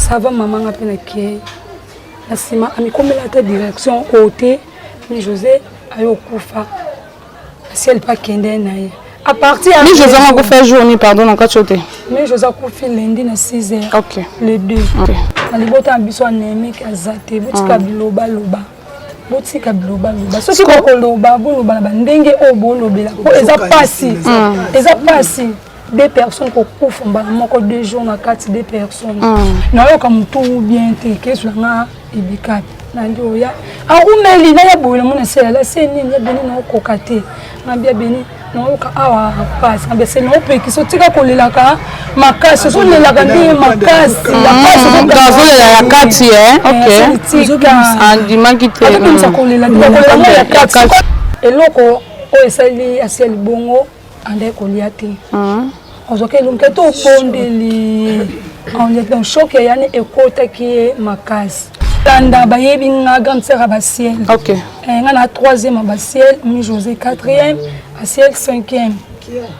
ça va maman nga pena ke na sima amikomela ta direction côté mais José ayo kufa si elle pas kende na ye à partir mais José nga kufa journée pardon na kachote mais José kufa lundi na 6h OK les deux na libota biso anémique azate botika biloba loba botika biloba loba so ko loba boloba na bandenge o bolobela ko eza pasi des personnes qui coupent moko 2 jours na 4 des personnes na yo comme tout bien te que sur nga ebika na ndio ya arumeli na ya boyela mona sela la seni ya beni na kokate na bia beni na ka awa passe na bese na opeki so tika kolelaka makasi so lelaka ni makasi la passe gazo ya kati OK tika andimaki te na kolela tika ya kati eloko o esali asiel bongo ande kolia te ozoke lunke to pondeli on est dans choc yani ekota ki makasi landa bayebi nga grande sœur à Basiel OK nga na 3e à Basiel mi José 4e Basiel 5e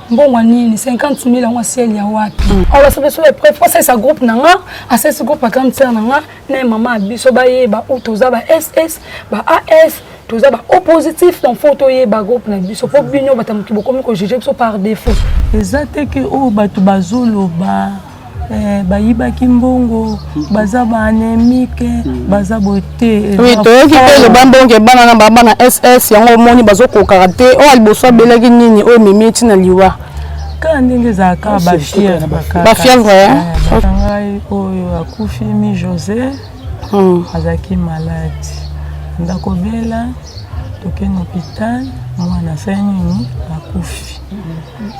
bon nini 50 000 en Basiel ya wapi alors ça besoin préférence c'est sa groupe nanga à ce groupe à grande sœur nanga na maman biso bayeba utoza ba SS ba AS toza ba oppositif dans photo ye ba groupe na biso po bino batamuki bokomi ko juger biso par défaut ezate ke o batu bazolo ba bayiba kimbongo baza ba anémique baza boté oui to ki pe le bambongo bana na baba na SS yango moni bazoko karate o aliboso belaki nini o mimiti na liwa ka ndenge za ka ba fièvre ba fièvre ngai oyo akufi mi José azaki malade ndako bela tokeni hôpital mwana sani akufi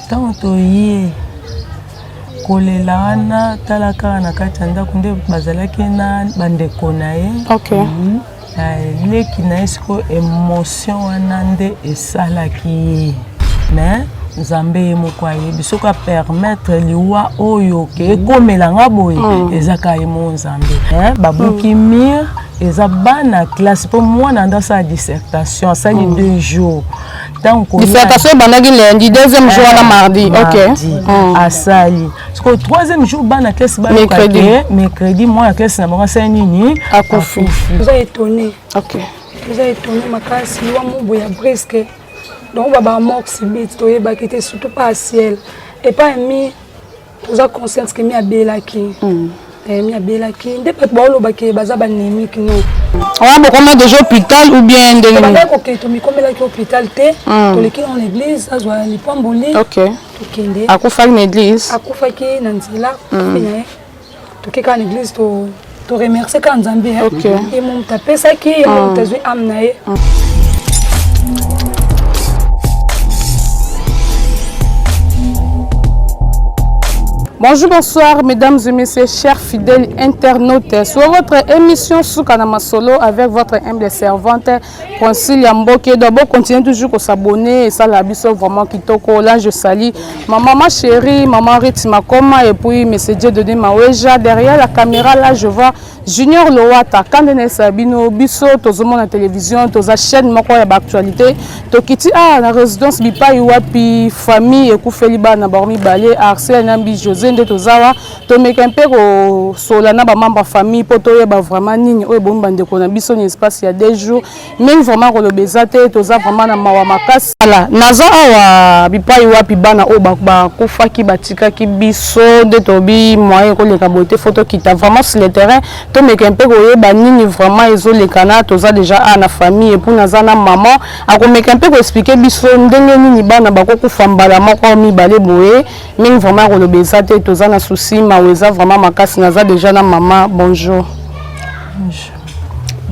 tant toye kolela wana talaka na kati ndako nde bazalaki na bandeko na ye OK leki na esko émotion wana nde esalaki mais Nzambe moko ayebi soka permettre liwa oyo ke ekomela nga boye ezaka emo Nzambe babuki mir eza bana classe pour moi dans sa dissertation ça dit 2 jours donc dissertation bandaki lundi 2e jour na mardi OK asali parce que 3e jour bana classe ba mercredi moi la classe na bango ça nini akufi vous êtes étonné OK vous êtes étonné makasi liwa mo boya presque donc baba mox bit to yeba qui était surtout pas ciel et pas mis tous a conscience que mi abelaki mi abelaki nde pas bolo baki baza banémique non on a combien de jours hôpital ou bien de OK to mi combien de hôpital te to leki dans l'église azwa lipamboli OK to kende akufa na église akufa ki na nzela to keka na église to remercier quand Nzambe et mon tapé ça qui mon tazui amnae Bonjour, bonsoir, mesdames et messieurs, chers fidèles internautes. Sur votre émission Soukanama Solo avec votre humble servante Francine Yamboke. D'abord, continuez toujours à s'abonner et ça la biso vraiment kitoko. Là, je salue ma maman chérie, maman Riti Makoma et puis M. Dieudonné Maweja. Derrière la caméra, là, je vois Junior Lowata. Quand on est sabino, biso, tous monde la télévision, tous la chaîne, moko ya actualité. Tokiti la résidence bipa iwapi famille et koufeliba na bormi balé Arsène Nambi José de tozawa to mekempe ko solana ba membre famille poto yeba vraiment nini oyo bomba ndeko na biso ni espace ya 2 jours même vraiment ko lobezate toza vraiment na mawa makasi ala naza awa bipai wapi bana o ba kufaki batika ki biso de tobi moyen ko leka bote photo kita vraiment sur le terrain to mekempe ko yeba nini vraiment ezo lekana toza déjà na famille et pour naza na maman ako mekempe ko expliquer biso ndenge nini bana ba ko kufambala moko mi balé boye même vraiment ko lobezate toza na souci maweza vraiment makasi naza déjà na maman bonjour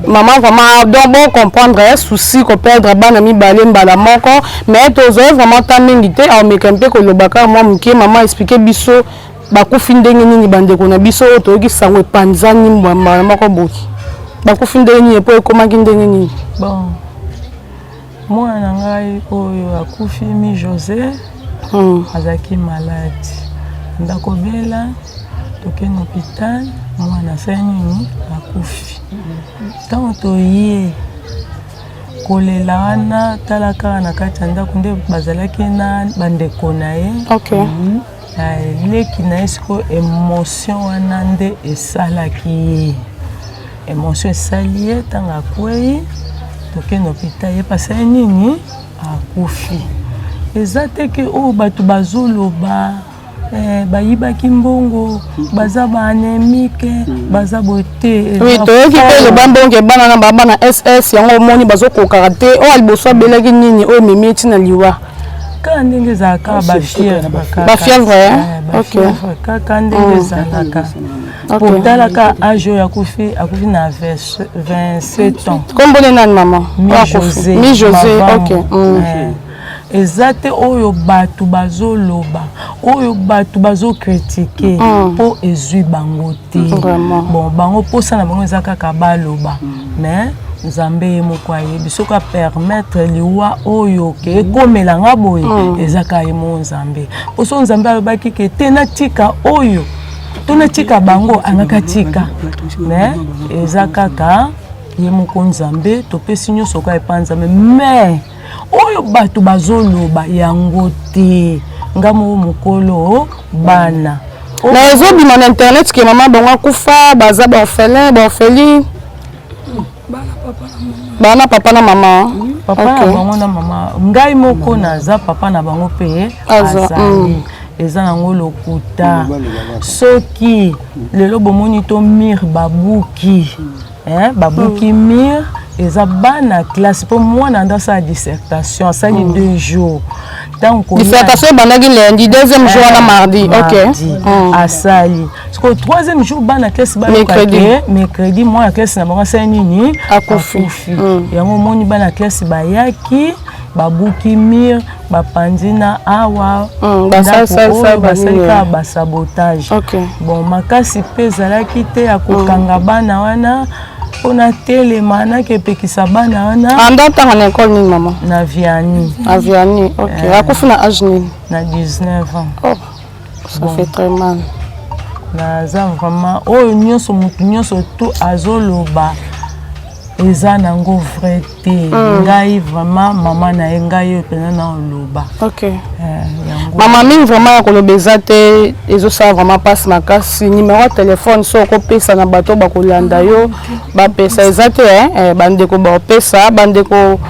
maman vraiment donc bon comprendre souci ko perdre bana mi balé mbala moko mais tozo vraiment ta mingi te au mekempe ko lobaka moi muke maman expliquer biso bakufi ndenge nini bandeko na biso toyoki sango epanzani mbala moko boki bakufi ndenge nini po ekomaki ndenge nini bon moi na ngai oyo akufi mi José azaki malade ndako bela tokeni hôpital mwana sani akufi tant toye kolela wana talaka na kati ndako nde bazalaki na bandeko na ye OK leki na ye sikoyo émotion wana nde esalaki ye émotion esali ye ntango akwei tokende hôpital ye pasa ye nini akufi eza te ke oyo bato bazoloba bayibaki mbongo baza baanémique baza bote oui toyoki mpe loba mbongo ebana na bana ss yango omoni bazokokaka te oyo aliboso abelaki nini oyo memi ntina liwa kaka ndenge ezalaka bafièvre kaka ndenge ezalaka potalaka age oyo akufi na 27 ans kombone nani mama mi josé ok eza te oyo bato bazoloba oyo bato bazokritike mpo ezwi bango te bon bango mposa na bango eza kaka baloba mais nzambe ye moko ayebi soki apermettre liwa oyo ke ekomelanga boye ezaka ye mo nzambe mposo nzambe alobaki ke te natika oyo to natika bango angaka tika mais eza kaka ye moko nzambe topesi nyonso ka epa nzambe mais oyo bato bazoloba yango te ngamo mokolo bana na ezobima na internet ke mama bango akufa baza baorphelin bana papa na mama papa na bango na mama ngai moko naza papa na bango mpe azali eza nango lokuta soki lelo bomoni to mire babuki mire eza bana classe mpo mwana ndo asala dissertation asali 2 jours dissertation ebandaki lundi 2e jour wana mardi asali siko 3e jour bana classe bayokake mercredi mwana classe na bango asali nini akufi yango omoni bana classe bayaki babuki mire bapandi na awa oyo basalika basabotage bon makasi mpe ezalaki te ya kokanga bana wana mpona telema naki epekisa bana wana anda ntanga na ekole nini mama na Vianney ok akufi na age nini na 19 ans ça fait très mal naza vraiment oyo nyonso motu nyonso tu azoloba eza nango vrai te ngai vraiment mama na ye ngai oyo mpena na oloba mama mingi vraiment ya koloba eza te ezosala vraiment mpasi makasi numéro ya telefone so okopesa na bato bakolanda yo bapesa eza te bandeko bakopesa bandeko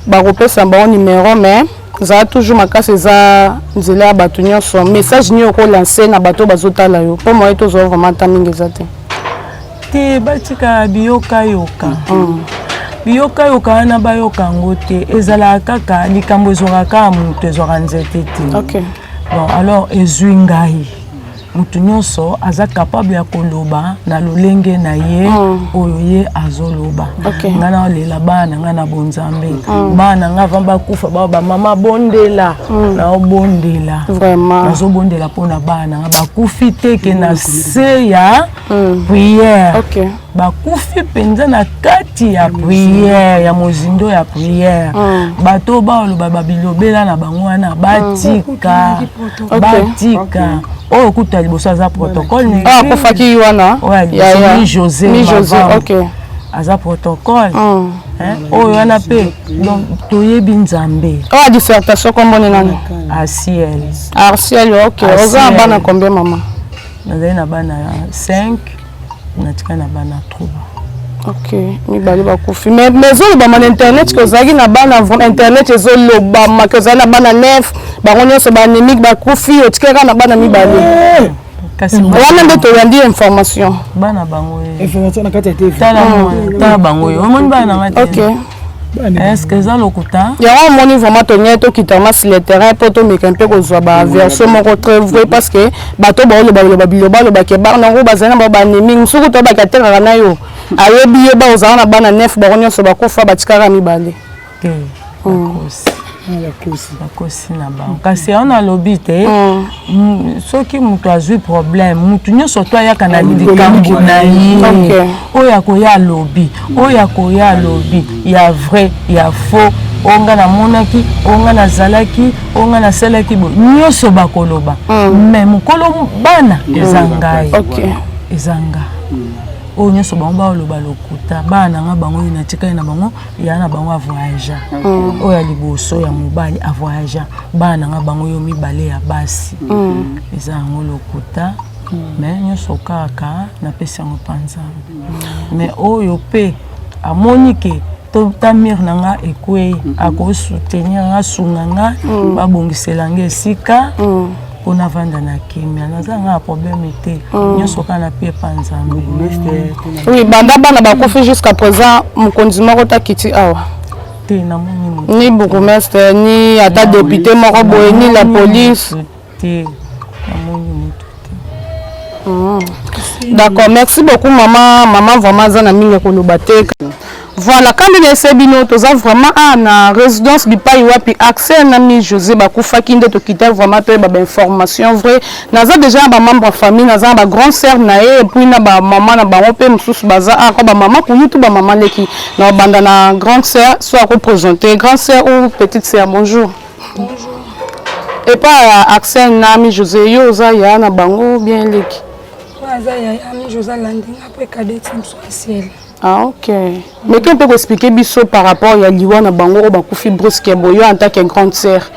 bakopesa bango numéro mais ezala toujours makasi eza nzela ya bato nyonso message nini okolanse na bato bazotala yo mpo moye tozwa vraiment ta mingi eza te te batika biyokayoka biyokayoka wana bayoka yango te ezalaka kaka likambo ezwaka moto ezwaka nzete te bon alors ezwi ngai motu nyonso aza capable ya koloba na lolenge na ye oyo ye azoloba nga na olela bana nga na bonzambe bana nga va bakufa bao bamama bondela na obondela nazobondela mpona bana nga bakufi te ke na se ya prière bakufi mpenza na kati ya prière ya mozindo ya prière bato baoloba babilobela na bango wana batika oyo kuta liboso aza protocole akufaki wana mi José aza protocole oyo wana mpe toyebi nzambe oyo dissertation komboni nani Arciel oza na bana combien mama nazali na bana 5 natika na bana 3 mibale bakufi mais ezolobama na internet ke ozalaki na bana internet ezolobama ke ozali na bana 9 bango nyonso baanémique bakufi otikaka na bana mibale wana nde toyandi information bana bango tala bango yo omoni bana nanga te est-ce que eza lokuta yango omoni vraiment tonye tokitama sur le terrain mpo tomeka mpe kozwa baversion moko très vrai parce que bato baoloba bilobake banango bazali na bao baanémique mosuku to bakatekaka na yo ayebi ye baozala na bana 9 bango nyonso bakufa batikaka mibale bakosi na bango kasi ayo nalobi te soki moto azwi problème motu nyonso to ayaka na likambo na ye oyo akoya alobi oyo akoya alobi ya vrai ya faux oyo nga namonaki oyo nga nazalaki oyo nga nasalaki boye nyonso bakoloba mais mokolo bana eza ngai eza nga oyo nyonso bango baoloba lokuta bana nga bango oyo natikali na bango ya na bango avoyagea oyo ya liboso ya mobali avoyagea bana nga bango oyo mibale ya basi eza yango lokuta mais nyonso kaka napesi yango mpanza mais oyo mpe amoni ke tamir na nga ekwei akosoutenir nga sunga nga babongisela nga esika mpona vanda na kimia naza nga problème te nyonso kaka napepa nzambe. Oui, banda bana bakufi jusqu'à présent mokonzi moko takiti awa te namoni ni bourgmestre ni ata député moko boye ni la police te namoni motu te. D'accord, merci beaucoup maman vraiment zana mingi koloba te. Voilà, quand on essaie bino toza vraiment na résidence bipai wapi accès na mi José bakufa kinde to quitter vraiment to ba information vrai naza déjà ba membre famille naza ba grand sœur na et puis na ba maman na ba pe mususu baza ko ba maman ko YouTube ba maman leki na banda na grande sœur soit représenter grande sœur ou petite sœur. Bonjour. Bonjour. Et pas accès na mi José yo za ya na bango bien leki. Naza ya mi José landing après cadet ciel. Ah ok. Mais qu'on peut expliquer biso par rapport à liwa na bango ba kufi brusque boyo en tant que grande sœur.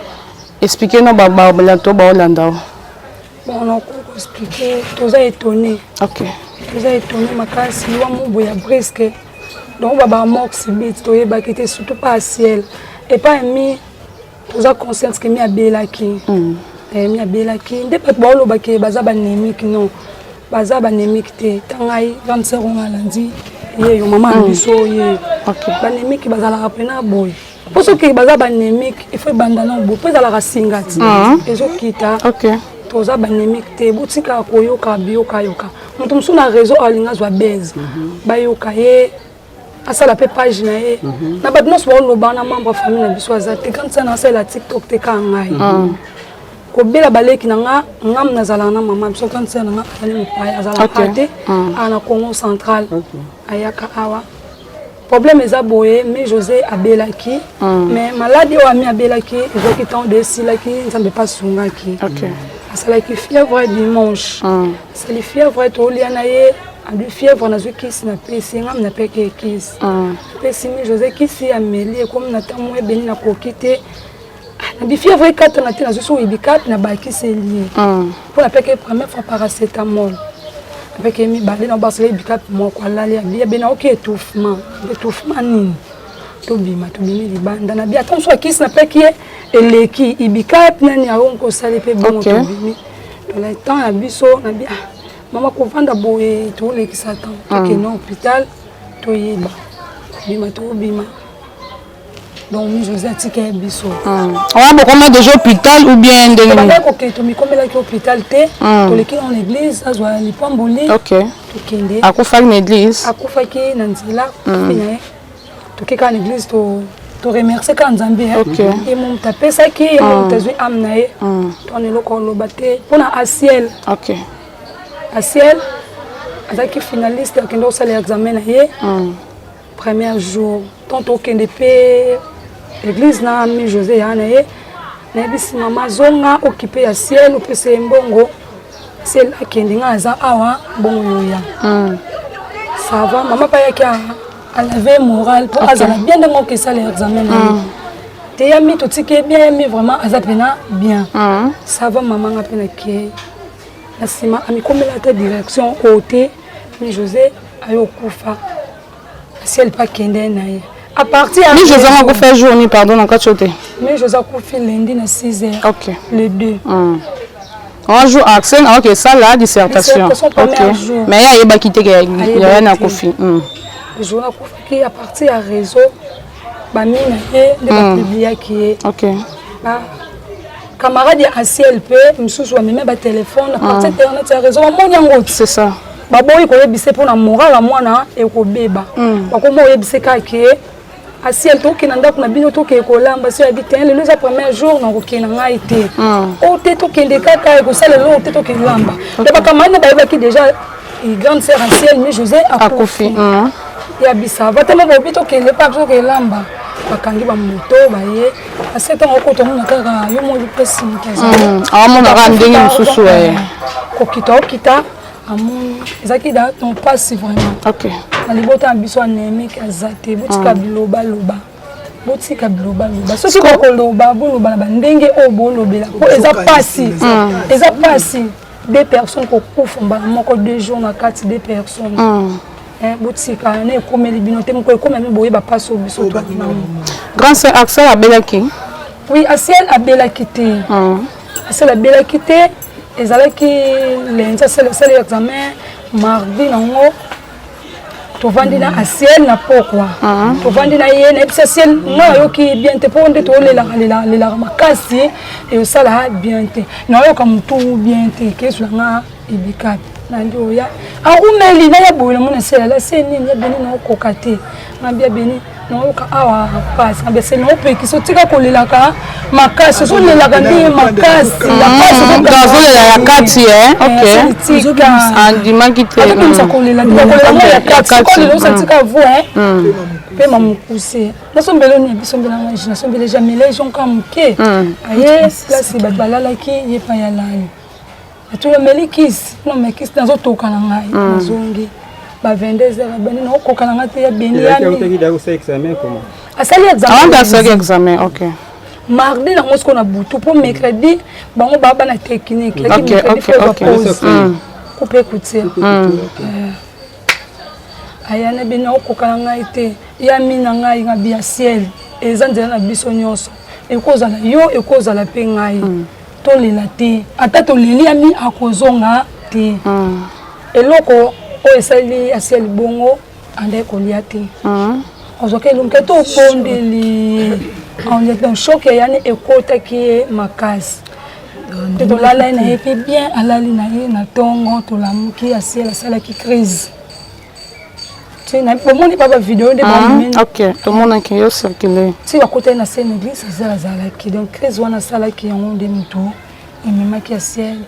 Expliquer no ba lato ba Holanda. Bon on peut expliquer toza étonné. Ok. Toza étonné makasi liwa mo boya brusque. Donc ba mox bit to yeba kete surtout pas ciel et pas mi toza conscience que mi abelaki. Mi abelaki ndé pas ba lo ba ke baza ba némique non. Baza ba némique te tangai 25 ans lundi. Yo maman biso ye banémique bazala pena boy poso ke baza banémique il faut bandana bo pesa la singati ezokita toza banémique te botika koyoka bioka yoka mutu musu na réseau alinga zwa base bayoka ye asala pe page na ye na bat no so lo bana membre famille na biso azate quand ça na la TikTok te ka ngai ko bela baleki na nga ngam nazala na mama biso quand ça na nga ali mopaya azala kate ana Congo central ayaka awa problème eza boye mais José abelaki mais maladie o ami abelaki ezoki tant de silaki nzambe pas sungaki asalaki fièvre dimanche sali fièvre to liana ye abi fièvre na zwiki na pesi ngam na peke kisi pesi mi José kisi ameli comme na tamu ebeni na kokite na bi fièvre 4 na tina zo ibi 4 na baki c'est lié pour la peke première fois paracétamol avec mi balé na basé ibi 4 mo kwa lali abi bena OK étouffement nini to bima libanda na bi attention kisi na peke eleki ibi 4 nani a on ko sali pe bon to bimi to la temps ya biso na bi maman ko vanda boye to le ki satan que non hôpital to yeba bima to bima. Donc, José a dit qu'il y a un biseau. On a beaucoup déjà hôpital ou bien de l'hôpital. Hôpital, en église, ça doit aller pas embouler. Ok. À quoi faire une église? À quoi faire qu'il y a une église, tu remercies quand Zambie. Ok. Et mon tapé, ça qui est mon tazu amnae. On est là quand on l'a pour la ciel. Ok. À ciel, avec finaliste qui doit aller examiner. Premier jour, tant aucun épée. L'église na mi José anaye na bisi mama zonga occupé ya ciel ou pese mbongo ciel akendinga aza awa bongo ya ça va maman pa yaki a laver moral pour azala bien de que ça l'examen te ya mi to tike bien mi vraiment azapena bien ça va maman ngapena ke la sima ami komela ta direction côté mi José ayo kufa ciel pa kende na ye. À partir de... Mais José a fait journée, pardon, en 4 jours. Mais José a fait lundi à 6h. Ok. Les deux. Un jour, accès, ok, ça là, dissertation. Ok. Mais il y a pas quitté, il y a rien à confier. Le jour à partir de réseau, Bamine a publié qui est. Ok. Camarade à CLP, je me suis même un téléphone, à partir de internet, réseau, c'est ça. Baboyi ko yebise pour na moral la mwana e ko beba bakoma yebise ka ke asiel to ke nanda kuna bino to ke ko lamba so habite le le premier jour na ko ke na ngai te o te to ke ndeka ka ko sala lo te to ke lamba te bakamane ba yeba ki déjà grande sœur asiel mais José a kofi ya bisa batema ba bito ke le pa to ke lamba bakangi ba moto ba ye aseta ko to mona kaka yo mo pesi mutaza mo na randingi mususu ko kita amoni ezaki da ton passe vraiment. OK. Na libota biso anémique azate botika biloba loba. Botika biloba loba. Soki ko loba boloba na bandenge o bolobela. Po eza passe. Eza passe. Des personnes ko kufa mbala moko 2 jours na 4 des personnes. Botika na ekomeli bino te moko ekomeli boye ba passe au biso toi. Grand sœur Axel abelaki. Oui, Axel abelaki te. Axel abelaki te. Ezalaki lenza c'est l'examen mardi nango. Tovandi na Axel na pokwa. Tovandi na ye na Axel na yoki bien te ponde to lela makasi et osala bien te. Na yoka mutu bien te kesu nga ibika. Nandi oya. Arumeli na ya boye mona sela la seni ya beni na kokate. Ngambia beni na yoka awa passe. Ngambia seni no pe ki sotika kolelaka makasi so lelaka ndi makasi. Ya passe dans la kati OK. Andimaki te. Comme kolela ya kati ko lelo sotika vous pe mamukuse. Na sombelo ni bisombela nganje na sombele jamais les gens comme ke. Aye place balala ki yepa ya lani. Tu as mis kiss, non mais kiss dans autre cas na zongi. Ba 22h beni na ko kana ngate ya beni ya mi. Tu as fait examen comment? Asali examen. On a fait examen, OK. Mardi na mosko na butu pour mercredi, bango baba na technique. OK. Couper couture. Aya na beni na ko kana ngate ya mi na ngai ngabi ya ciel. Ezanzela na biso nyonso. Ekozala yo ekozala pe ngai. Tolela te ata toleli ami akozonga te eloko o esali aseli bongo ande kolia te ozoke lumke to pondeli on est dans choc yani ekota ki makasi te tolala na epi bien alali na ye na tongo tolamuki asela sala ki crise tu na bomoni papa vidéo de bon OK tout le monde qui yo circuler si à côté na scène église zala ki donc crise wana sala ki en de mito et même qui a ciel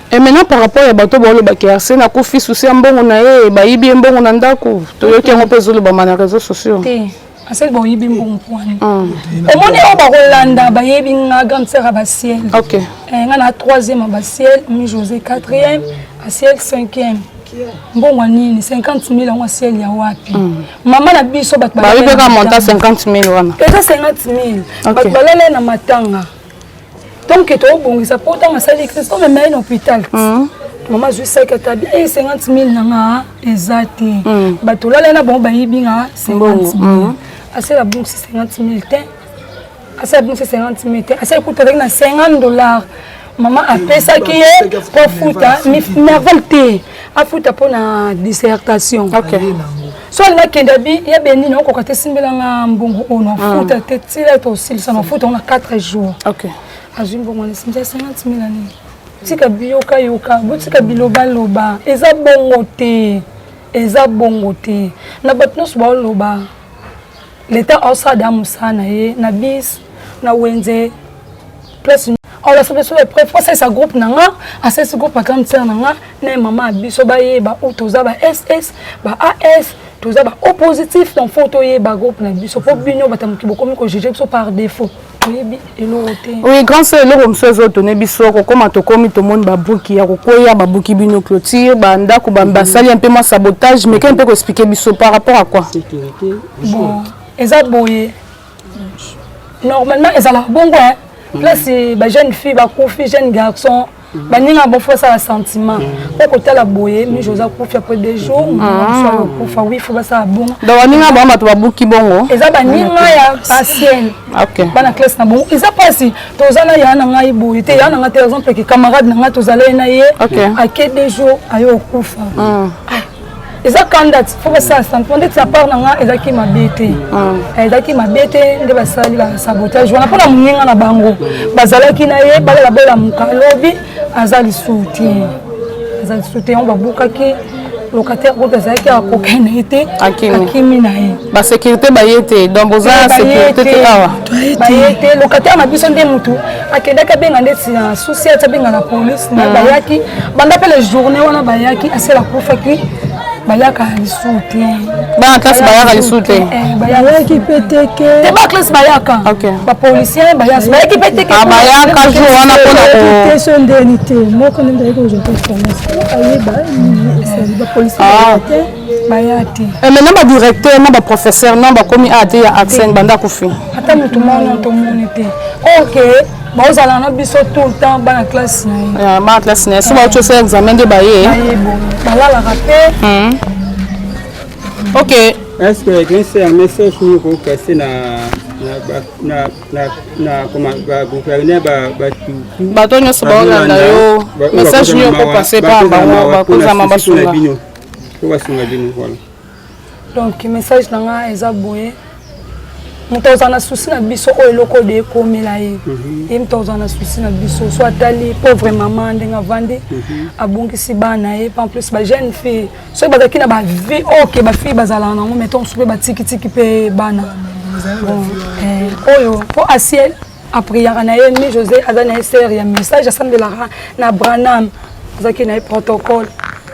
et maintenant par rapport à bateau bolo bakiarse na ko fils aussi mbongo na ye ba yibi mbongo na ndako to yoki ngo pezo ba na réseaux sociaux te asel bo yibi mbongo poani et moni o ba kolanda ba yibi nga grande sœur ba ciel OK nga na 3e ba ciel mi José 4e a ciel 5e mbongo nini 50 000 en ciel ya wapi maman na biso bat ba yibi ka monta 50 000 wana eza 50 000 bat balala na matanga donc tu as bon ça pourtant ma salle Christ mais même hôpital maman je sais que tu as bien 50 000 nanga exact ba to la na bon ba yibinga 50 000 assez la bon 50 000 te assez bon 50 000 te assez coûte avec na $50 maman a payé ça qui est pour fouta mais volté a fouta pour na dissertation OK so na kendabi ya beni na ko kate simbela nga mbongo ono fouta te tila to silsa na fouta on a 4 jours OK azwi mbongo na simja 50 000 ani tika biyoka yoka botika biloba loba eza bongo te na batno so loba l'état osada musana ye na bis na wenze plus on la sabe so préférence sa groupe nanga asa ce groupe grande sœur nanga na maman biso ba ye ba utoza ba SS ba AS toza ba O positif dans photo ye ba groupe na biso po bino batamuki bokomi ko juger biso par défaut. Oui, grand sœur, le comme ça, on biso comme to komi to monde babuki ya kokoya babuki bino clôture banda ko bambasali un peu moins sabotage mais qu'un peu expliquer biso par rapport à quoi sécurité bon eza boye normalement eza la bongo hein là c'est ba jeune fille ba kofi jeune garçon baninga bon fois ça sentiment au côté la boye mais José kofi après 2 jours soit kofa oui faut ça bon donc baninga ba to babuki bongo eza baninga ya patient OK bana classe na bon eza pasi tozana ya na ngai boye te ya na par exemple que camarade na nga tozala na ye à que 2 jours ayo kofa eza candidat faut ça sentiment de sa part na nga eza ki mabete eza ki mabete nde basali ba sabotage wana pona muninga na bango bazala ki na ye bala bola mukalobi azali soutien on va bukaki locataire ko bazaki akokena ete akimi na ye ba sécurité ba yete donc boza sécurité te awa ba yete locataire na biso nde mutu akenda ka benga ndeti na souci ata benga la police na bayaki banda pe les journées wana bayaki asela kufaki bayaka lisuute bana classe bayaka lisuute bayaki peteke te ba classe bayaka ba policier bayaki peteke bayaka jour wana pona ko question d'unité moko nda ko je peux ayeba ba policier bayati maintenant ba directeur na ba professeur na ba komi ate ya accent banda kufi ata mutu mona to monite OK bazala na biso tout le temps bana classe na ba classe na so ba cho faire examen de baye balala rapé OK est-ce que c'est un message pour passer na comment ba gouverneur ba to nyoso ba olanda yo message ni ko passer pa ba ko za mamba sunga donc message nanga eza boye moto ozana souci na biso oyo eloko de ekomela ye ye moto ozana souci na biso so atali pauvre maman ndenge avandi abungisi bana ye en plus ba jeune fille soki bazalaki na bavie oke bafille bazalaka nango meton so mpe batikitiki mpe bana oyo mpo asiel apriaka na ye mi josé aza na ye ser ya message asambelaka na branam azalaki na ye protocole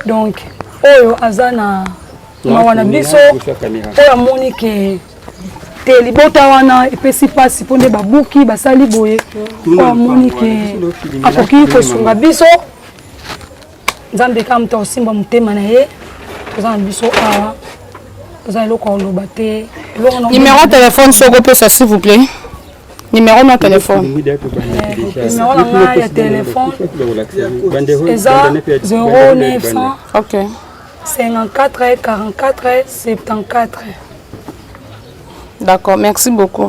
donc oyo aza na mawa na biso oyo amoni ke te libota wana epesi mpasi mpo nde babuki basali boye oyo amoni ke akoki kosunga biso nzambe kaka moto akosimba motema na ye toza na biso awa toza eloko oloba te numéro de téléphone soko pesa s'il vous plaît numéro na téléphone numéro nanga ya téléphone eza 0900 OK 54 44 74. D'accord, merci beaucoup.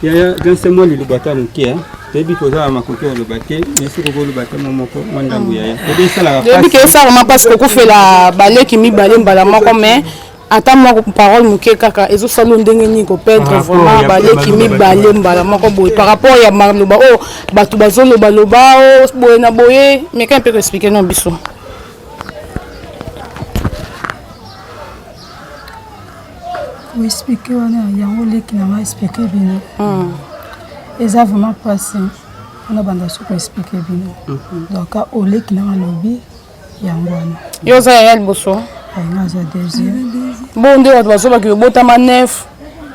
Il y a un mois le bata mukia. Debi toza makoki le baté, mais si ko le baté momoko mandangu ya. Debi ça la. Debi que ça vraiment parce que ko fait la balé qui mi balé mbala moko mais ata moi parole muke kaka ezo salo ndenge ni ko perdre vraiment balé qui mi balé mbala moko boy par rapport ya marloba oh batu bazolo baloba oh boy na boye mais quand peut expliquer non biso. expliquer wana yango leki na ma expliquer bino eza vraiment passé on a banda soko expliquer bino donc o leki na lobi yango wana yo za ya liboso nga za deuxième bon nde watu bazoba ki botama neuf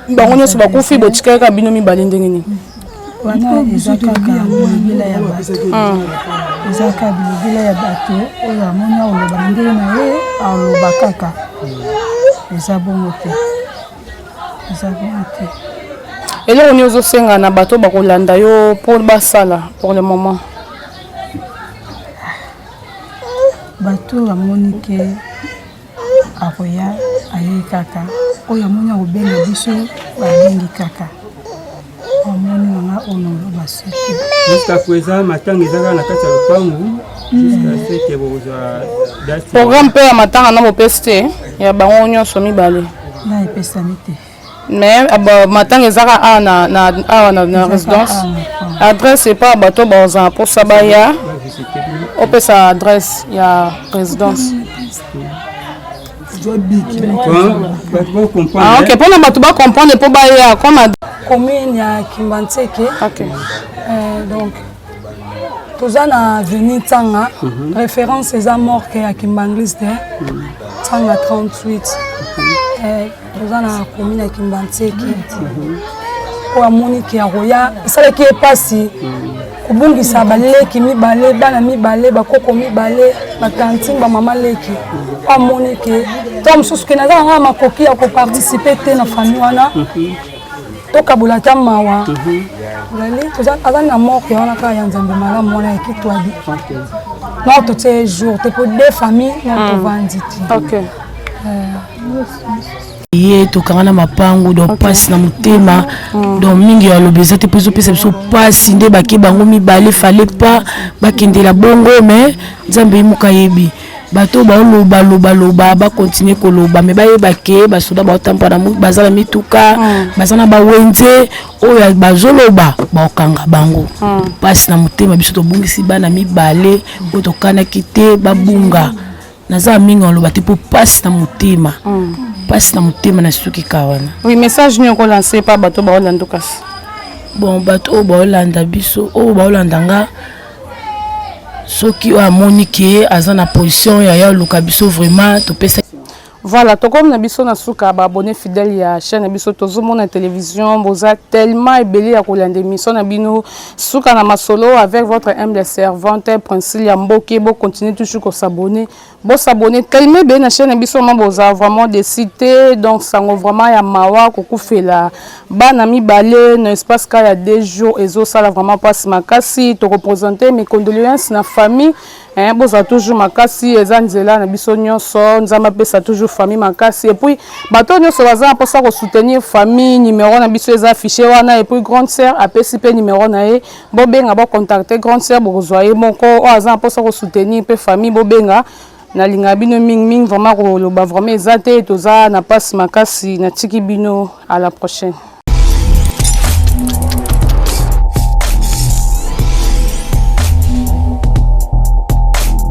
bango nyonso bakufi botikaka bino mibale ndenge nini wana eza kaka bilobila ya bato eza kaka bilobila ya bato oyo amoni oloba ndenge na ye aloba kaka eza bongo te eloko nini ozosenga na bato bakolanda yo mpo basala pour le moment bato bamoni ke akoya aye kaka oyo amoni akobenga biso babengi kaka amoni nanga onolo baseki jusqu'à présent matanga ezaka na kati ya lopangu jusqu'à ce que bozwa programme mpe ya matanga na bopesi te ya bango nyonso mibale na epesami te mais matanga ezaka awa na résidence adresse epa bato bazala mposa baya opesa adresse ya résidence ok mpona bato bacomprendre mpo baya comme commune ya Kimbantseke donc toza na avenue Tanga référence eza morgue ya Kimbangliste Tanga 38 toza na commune ya Kimbantseke oyo amoni ke akoya esalaki epasi kobungisa baleki mibale bana mibale bakoko mibale batanting bamama leki oyo amoni ke to mosusu ke naza nanga makoki ya koparticipe te na famille wana tokabola ta mawa aza na morke wana kaka ya nzambe malamu wana ekitwadi nor totie jour te po de famille nor tovandi te ye tokanga na mapango donc pasi na motema donc mingi alobi eza te mpo ezopesa biso pasi nde bake bango mibale fale pa bakendela bongo mais nzambe ye moka yebi bato baolobaloba bakontinue koloba me bayeba ke basoda baotambola baza na mituka baza na bawenze oyo bazoloba baokanga bango pasi na motema biso tobungisi bana mibale oyo tokanaki te babunga naza mingi aloba te mpo pasi na motema pasi na motema na suki kawana. Oui, message ni ko lancer pa bato ba olanda kasi. Bon bato o ba olanda biso o ba olanda nga soki o amoni ke aza na position ya luka biso vraiment to pesa Voilà, tout comme Nabiso Nasuka, abonné fidèle à la chaîne Nabiso Tozomo na télévision, vous êtes tellement ébélé à Kolande émission Nabino Souka na Masolo avec votre humble servante Princille Mboké. Vous continuez toujours à s'abonner. Vous s'abonner tellement bien à la chaîne Nabiso, vous avez vraiment des cités, donc ça va vraiment ya mawa koku fait la banami balé, no espace qu'il y a 2 jours et ça là vraiment passe makasi, te représenter mes condoléances na famille. Vous avez toujours makasi, et zanzela na biso nyonso, nzamba pesa toujours famille makasi et puis bato nyonso baza pour ça soutenir famille numéro na biso eza affiché wana et puis grande sœur apesipe numéro na ye bobenga ba contacter grande sœur bozoye moko aza pour ça soutenir pe famille bobenga na linga bino ming vraiment ko loba vraiment ezate toza na passe makasi na tiki bino à la prochaine.